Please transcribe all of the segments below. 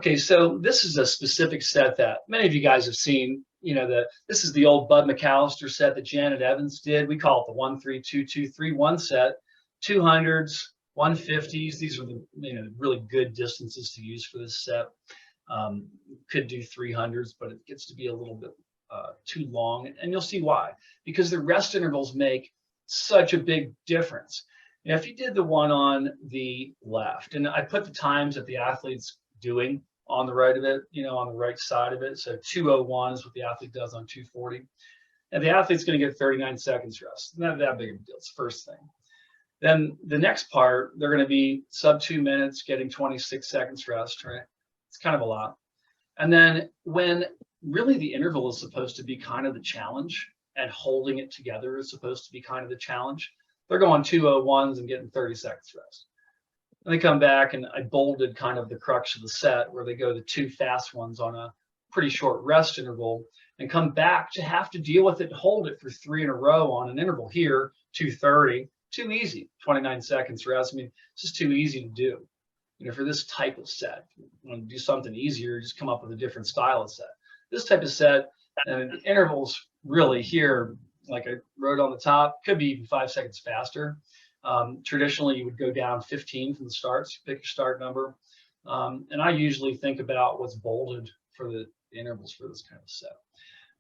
Okay, so this is a specific set that many of you guys have seen. This is the old Bud McAllister set that Janet Evans did. We call it the 1-3-2-2-3-1 set. 200s, 150s. These are the really good distances to use for this set. Could do 300s, but it gets to be a little bit too long, and you'll see why. Because the rest intervals make such a big difference. If you did the one on the left, and I put the times that the athlete's doing on the right of it, on the right side of it. So 2:01 is what the athlete does on 240. And the athlete's going to get 39 seconds rest. Not that big of a deal. It's the first thing. Then the next part, they're going to be sub 2 minutes, getting 26 seconds rest, right? It's kind of a lot. And then when really the interval is supposed to be kind of the challenge, and holding it together is supposed to be kind of the challenge, they're going 2:01s and getting 30 seconds rest. And they come back, and I bolded kind of the crux of the set where they go the two fast ones on a pretty short rest interval and come back to have to deal with it and hold it for 3 in a row on an interval here, 2:30. Too easy, 29 seconds rest. I mean, it's just too easy to do. For this type of set, if you want to do something easier, just come up with a different style of set. This type of set, and intervals really here, like I wrote on the top, could be even 5 seconds faster. Traditionally, you would go down 15 from the start, so pick your start number. And I usually think about what's bolded for the intervals for this kind of set.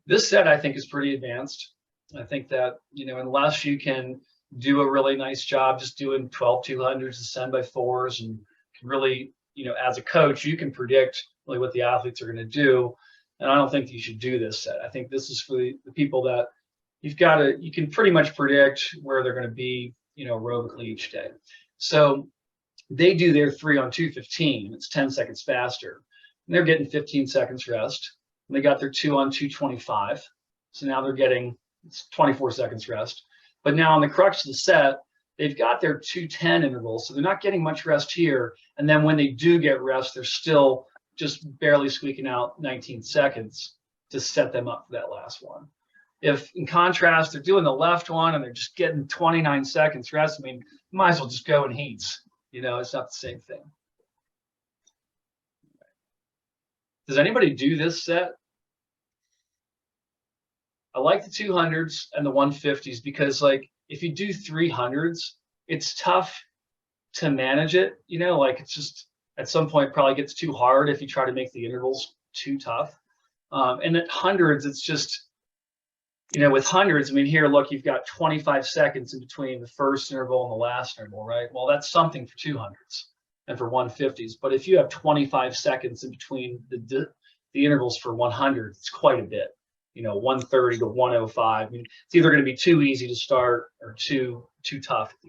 This set, I think, is pretty advanced. I think that, unless you can do a really nice job just doing 12 200s, ascend by 4s, and can really, as a coach, you can predict really what the athletes are going to do. And I don't think you should do this set. I think this is for the people that you can pretty much predict where they're going to be, aerobically each day. So they do their 3 on 215. It's 10 seconds faster. And they're getting 15 seconds rest. And they got their 2 on 225. So now they're getting 24 seconds rest. But now on the crux of the set, they've got their 210 intervals. So they're not getting much rest here. And then when they do get rest, they're still just barely squeaking out 19 seconds to set them up for that last one. If, in contrast, they're doing the left one and they're just getting 29 seconds rest, I mean, you might as well just go in heats. It's not the same thing. Does anybody do this set? I like the 200s and the 150s because, like, if you do 300s, it's tough to manage it. It's just at some point probably gets too hard if you try to make the intervals too tough. And at hundreds, it's just, with hundreds, I mean, here, look, you've got 25 seconds in between the first interval and the last interval, right? Well, that's something for 200s and for 150s. But if you have 25 seconds in between the intervals for 100, it's quite a bit. 130 to 105. I mean, it's either going to be too easy to start or too tough at the end.